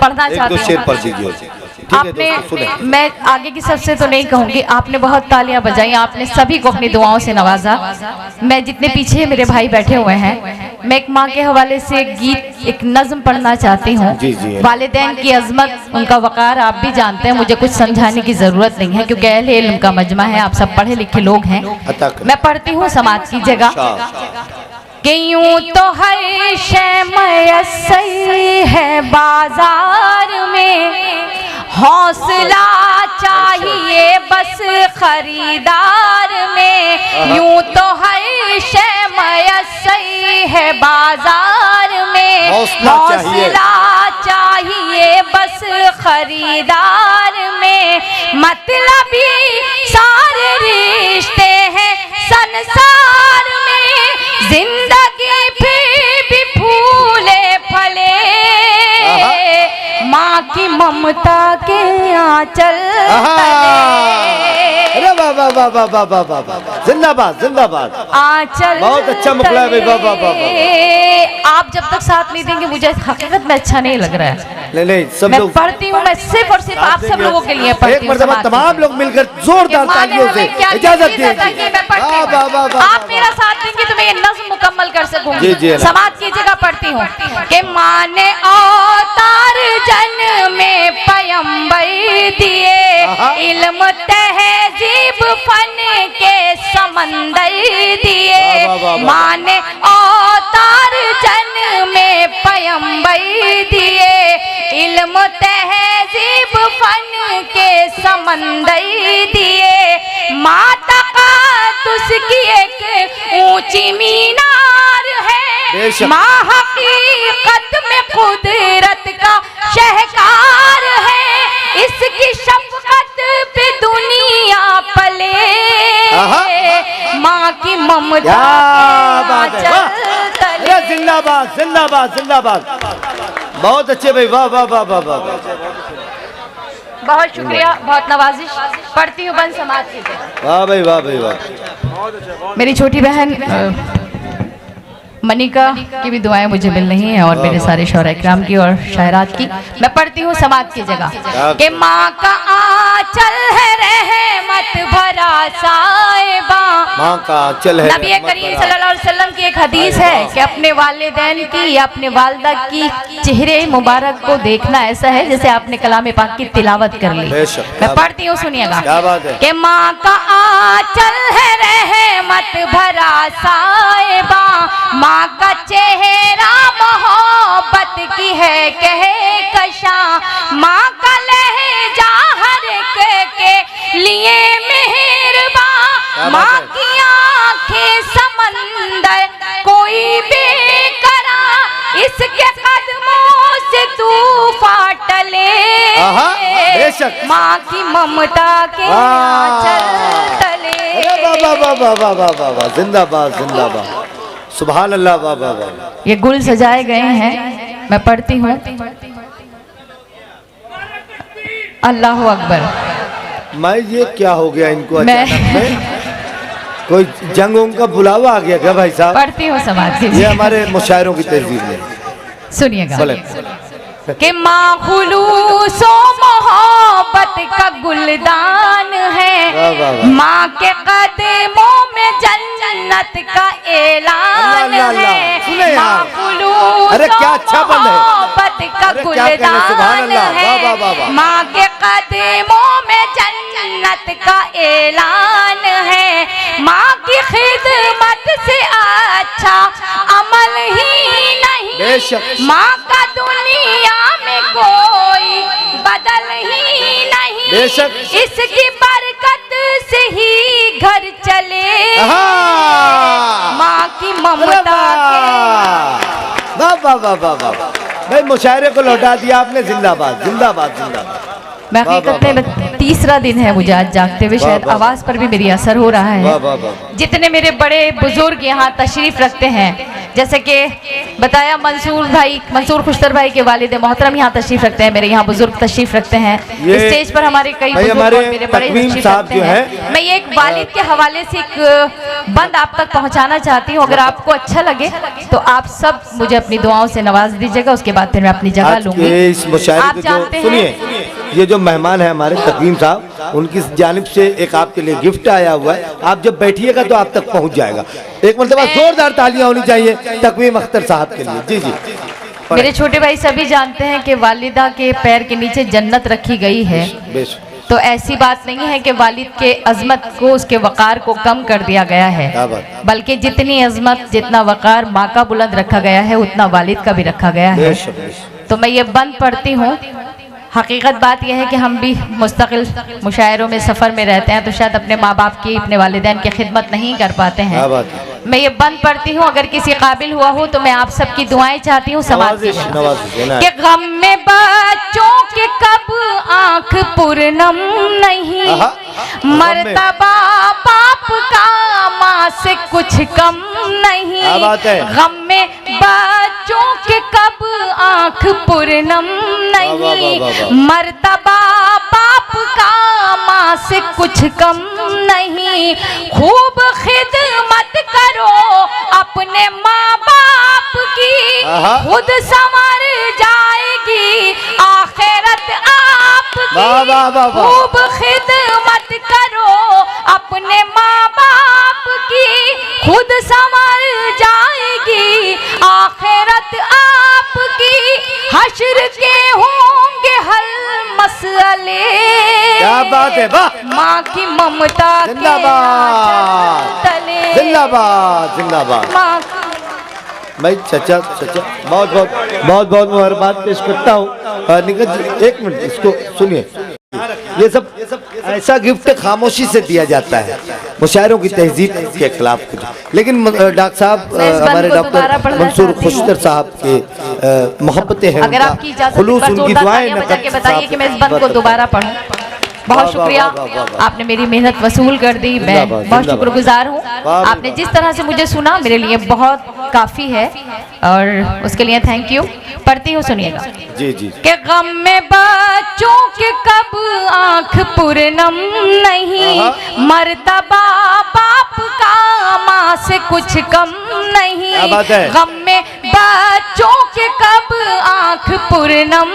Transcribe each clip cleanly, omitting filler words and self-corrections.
पढ़ना चाहती हूँ। शेर पढ़ दीजिए। आपने, मैं आगे की सबसे तो नहीं कहूँगी, आपने बहुत तालियां बजाई, आपने सभी को अपनी दुआओं से नवाजा। मैं जितने पीछे मेरे भाई बैठे हुए हैं, मैं एक माँ के हवाले से एक गीत, एक नज्म पढ़ना चाहती हूँ। वालिदैन की अजमत, उनका वकार आप भी जानते हैं, मुझे कुछ समझाने की जरूरत नहीं है क्योंकि अहले इल्म का मजमा है, आप सब पढ़े लिखे लोग हैं। मैं पढ़ती हूँ समाज की जगह कि यूं तो हर शय मयस्सर है बाजार में, हौसला चाहिए बस खरीदार में। यूं तो हर शय मयस्सर है बाजार में, हौसला चाहिए बस खरीदार में। मतलबी सारे रिश्ते हैं संसार में, जिंदगी फिर भी फूले फले माँ की ममता के आंचल अरे वाह वाह वाह वाह वाह वाह वाह वाह, जिंदाबाद जिंदाबाद, आंचल बहुत अच्छा मुखला है। वाह वाह वाह। आप जब तक साथ नहीं देंगे मुझे हकीकत में अच्छा नहीं लग रहा है। नहीं सब मैं लोग पढ़ती हूँ, मैं सिर्फ और सिर्फ आप सब लोगों के लिए पढ़ती हूँ। एक मर्तबा तमाम लोग मिलकर जोरदार तालियों से इजाजत दीजिए। आप मेरा साथ देंगे तो मैं ये नज़्म मुकम्मल कर सकूंगी। समाज की जगह पढ़ती हूँ कि माँ ने अवतार जन्म में पैगंबर दिए, इल्म तहजीब फन के समंदर दिए। माँ ने अवतार जन्म में पैगंबर दिए, इल्म तहजीब फन के समंदर दिए। माता का उसकी एक ऊंची मीनार है, माँ हकीकत में कुदरत का शहकार है। इसकी शफकत पे दुनिया पले, माँ की ममता के जिंदाबाद जिंदाबाद जिंदाबाद। बहुत अच्छे भाई, वाह वाह वाह वाह वाह। बहुत शुक्रिया, बहुत नवाजिश। पढ़ती हूँ बन समाज की जगह। वाह भाई वाह भाई वाह। मेरी छोटी बहन मनिका की भी दुआएं मुझे मिल रही हैं और मेरे सारे शौहरा इकराम की और शायरात की। मैं पढ़ती हूँ समाज की जगह कि माँ का आंचल है रहमत भरा साहिबा, माँ का आंचल है। नबी करीम सल्लल्लाहु अलैहि वसल्लम की एक हदीस है कि अपने वालिदैन की या अपने वालिदा की चेहरे मुबारक को देखना ऐसा है जैसे आपने कलाम पाक की तिलावत कर ली। मैं पढ़ती हूँ, सुनिएगा कि माँ का आंचल है रहमत भरा साहिबा, माँ का चेहरा मोहब्बत की है कह कशा, माँ का लहजा हर के लिए मेहरबान, माँ की आंखें समंदर कोई बेकरा, इसके कदमों से तूफान टले, माँ की ममता के आंचल तले। वाह वाह वाह वाह वाह वाह वाह, जिंदाबाद जिंदाबाद, सुभान अल्लाह, वाह वाह वाह। ये गुल सजाए गए हैं, मैं पढ़ती हूँ। अल्लाह अकबर। मैं ये क्या हो गया इनको अचानक में? कोई जंग उंग का बुलावा आ गया क्या भाई साहब? पढ़ती हूँ समाज की। ये हमारे मुशायरों की तहजीब है। सुनिएगा कि माँ खुलूसो मोहब्बत का गुलदान है, माँ के कदमों में जन्नत का ऐलान है। माँ खुलूसो मोहब्बत का गुलदान है, माँ के कदमों में जन्नत का ऐलान है। माँ की खिदमत से अच्छा अमल ही नहीं, माँ का दुनिया में कोई बदल ही नहीं, इसकी बरकत से ही घर चले, माँ की ममता के। वाह वाह वाह वाह वाह। भाई मुशायरे को लौटा दिया आपने, जिंदाबाद जिंदाबाद जिंदाबाद। मैं हकीकत में तीसरा दिन है मुझे आज जागते हुए, शायद आवाज़ पर भी मेरी असर हो रहा है। जितने मेरे बड़े बुजुर्ग यहाँ तशरीफ रखते हैं, जैसे कि बताया मंसूर खुशतर भाई के वालिद मोहतरम यहाँ तशरीफ रखते हैं, मेरे यहाँ बुजुर्ग तशरीफ रखते हैं, स्टेज पर हमारे कई बुजुर्ग और मेरे बड़े तशरीफ रखते हैं। मैं ये एक वालिद के हवाले से एक बंद आप तक पहुँचाना चाहती हूँ, अगर आपको अच्छा लगे तो आप सब मुझे अपनी दुआओं से नवाज दीजिएगा, उसके बाद फिर मैं अपनी जगह लूंगी। आप जानते हैं ये जो मेहमान है हमारे तकवीम साहब, उनकी जानिब से एक आपके लिए गिफ्ट आया हुआ है, आप जब बैठिएगा तो आप तक पहुंच जाएगा। एक मतलब जोरदार तालियां होनी चाहिए तकवीम अख्तर साहब के लिए। जी जी। मेरे छोटे भाई सभी जानते हैं कि वालिदा के पैर के नीचे जन्नत रखी गई है, तो ऐसी बात नहीं है कि वालिद के अजमत को, उसके वक़ार को कम कर दिया गया है, बल्कि जितनी अजमत जितना वक़ार माँ का बुलंद रखा गया है उतना वालिद का भी रखा गया है। तो मैं ये बंद पढ़ती हूँ। हकीकत बात यह है कि हम भी मुस्तकिल मुशायरों में सफ़र में रहते हैं, तो शायद अपने माँ बाप की, अपने वालिदैन की खिदमत नहीं कर पाते हैं। मैं ये बंद पढ़ती हूँ, अगर किसी काबिल हुआ हो तो मैं आप सबकी दुआएं चाहती हूँ समाज के गम में बच्चों के कब आंख पूर्णम नहीं, मर्तबा बाप का माँ से कुछ कम नहीं, गम में बच्चों के कब आंख पूर्णम नहीं, मर्तबा बाप का माँ से कुछ कम नहीं, खूब खिदमत करो अपने माँ बाप की, खुद संवर जाएगी आखिरत आपकी, खूब खिदमत करो अपने माँ बाप की, खुद संवर जाएगी आखिरत आपकी, हश्र के होंगे हल मसले, क्या बात है, वाह, माँ की ममता जिंदाबाद जिंदाबाद जिंदाबाद। मैं चचा बहुत मुबारकबाद पेश करता हूँ। एक मिनट इसको सुनिए, ये सब ऐसा गिफ्ट खामोशी से दिया जाता है मुशायरों की तहजीब के खिलाफ कुछ, लेकिन डॉक्टर साहब हमारे डॉक्टर मंसूर खुशतर साहब के मोहब्बतें हैं, अगर आपकी इजाजत खुलूस उनकी दुआएं बताइए कि मैं इस बंद को दोबारा पढ़ूं। बहुत शुक्रिया, आपने मेरी मेहनत वसूल कर दी, मैं बहुत शुक्रगुजार हूँ। आपने जिस तरह से मुझे सुना मेरे लिए बहुत काफ़ी है और उसके लिए थैंक यू। पढ़ती हूँ, सुनिएगा। जी जी। के गम में बच्चों के कब आंख पूर्णम नहीं, मर्तबा बाप का माँ से कुछ कम नहीं, गम में बच्चों के कब आंख पूर्णम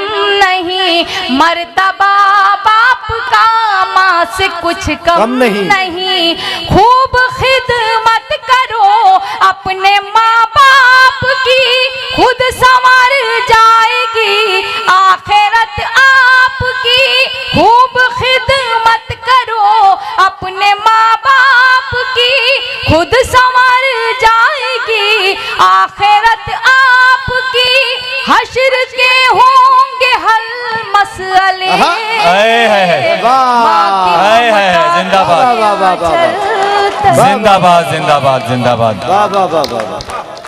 नहीं, मर्तबा बाप का माँ से कुछ कम नहीं, खूब खिदमत करो अपने माँ बाप की, खुद संवर जाएगी आखिरत आपकी, खूब खिदमत करो अपने माँ बाप की, खुद संवर जाएगी आखिरत आपकी, हश्र के होंगे हल मसले, जिंदाबाद जिंदाबाद जिंदाबाद, वाह वाह वाह वाह,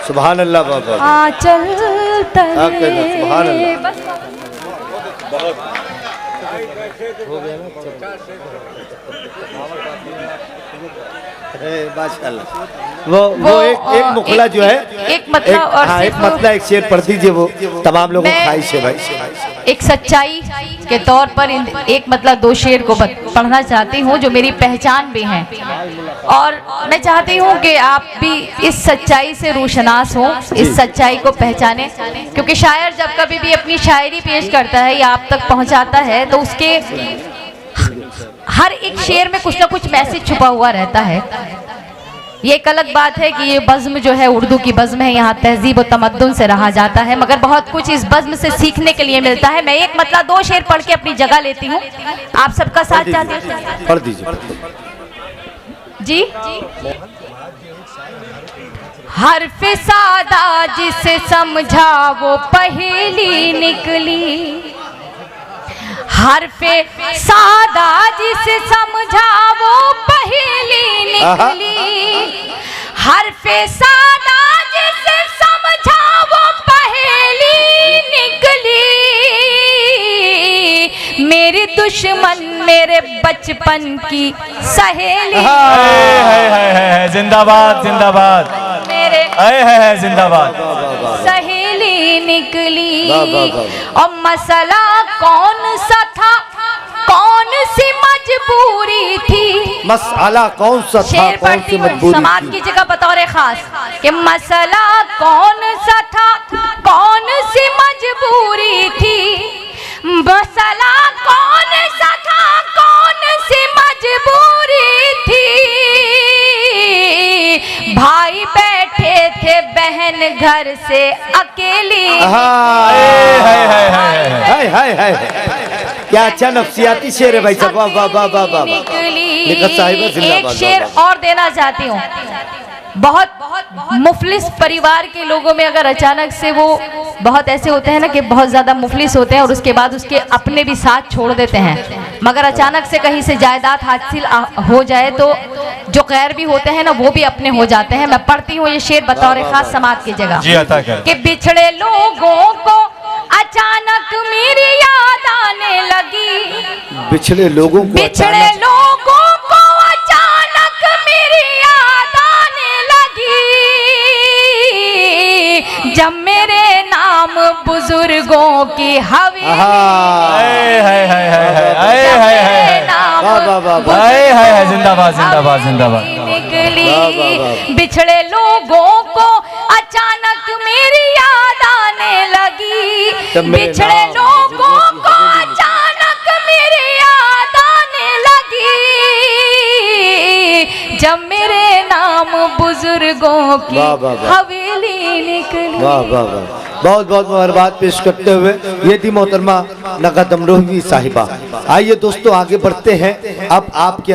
सुभान अल्लाह, वाह चल सुभान अल्लाह। वो एक मुखला जो है, एक मतलब और एक मतलब एक शेर पढ़ दीजिए, वो तमाम लोगों को ख्वाहिश है भाई। एक सच्चाई के तौर पर एक मतलब दो शेर को पढ़ना चाहती हूँ जो मेरी पहचान भी हैं, और मैं चाहती हूँ कि आप भी इस सच्चाई से रोशनास हो, इस सच्चाई को पहचाने, क्योंकि शायर जब कभी भी अपनी शायरी पेश करता है या आप तक पहुँचाता है तो उसके हर एक शेर में कुछ ना कुछ मैसेज छुपा हुआ रहता है। ये एक अलग बात है कि ये बज़्म जो है उर्दू की बज़्म है, यहाँ तहजीब और तमद्दुन से रहा जाता है, मगर बहुत कुछ इस बज़्म से सीखने के लिए मिलता है। मैं एक मतलब दो शेर पढ़ के अपनी जगह लेती हूँ, आप सबका साथ चाहती हूँ। पढ़ दीजिए जी। हर्फ़ सादा जिसे समझा वो पहेली निकली, हर्फ़े सादा जिसे समझा वो पहेली निकली, हर्फ़े सादा जिसे समझा वो पहेली निकली, मेरी दुश्मन मेरे बचपन की सहेली, जिंदाबाद जिंदाबाद, मेरे जिंदाबाद, सहेली निकली। वाह, वाह, वाह। और मसला कौन सा था, कौन सी मजबूरी थी, मसला कौन सा था, शेर कौन पढ़ती सी हूँ मजबूरी समाज थी? की जगह बतौर खास कि मसला कौन सा था, कौन सी मजबूरी थी, मसला कौन सा था, कौन सी मजबूरी थी। भाई बैठे थे बहन घर से अकेली, हाय क्या अच्छा नफसियाती शेर है भाई साहब, वाह वाह वाह वाह वाह। निकली। निकत साहिबा एक जिंदाबाद, शेर वाह, वाह। और देना चाहती हूँ। बहुत मुफलिस परिवार के लोगों में अगर अचानक से वो बहुत ऐसे होते हैं ना कि बहुत ज्यादा मुफलिस होते हैं और उसके बाद उसके अपने भी साथ छोड़ देते हैं, मगर अचानक से कहीं से जायदाद हासिल हो जाए तो जो गैर भी होते हैं ना वो भी अपने हो जाते हैं। मैं पढ़ती हूँ ये शेर बतौर खास समाज की जगह जी अता कर। कि बिछड़े लोगों को अचानक मेरी याद आने लगी, बिछड़े लोगों को बिछड़े लोगों को अचानक मेरी याद आने लगी, जब मेरे नाम बुजुर्गों की हवेली, जिंदाबाद जिंदाबाद जिंदाबाद, निकली। वाह, वाह, वाह। बिछड़े लोगों को अचानक मेरी याद आने लगी, जब मेरे बिछड़े नाम लोगों बुजुर्गों को की हवेली, अचानक मेरी याद आने लगी, जब मेरे नाम बुजुर्गों की वाह, वाह, वाह। हवेली निकली। वाह वाह वाह, बहुत बहुत मुबारकबाद पेश करते हुए ये थी मोहतरमा नगद अमरोही साहिबा। आइए दोस्तों आगे बढ़ते हैं, अब आपके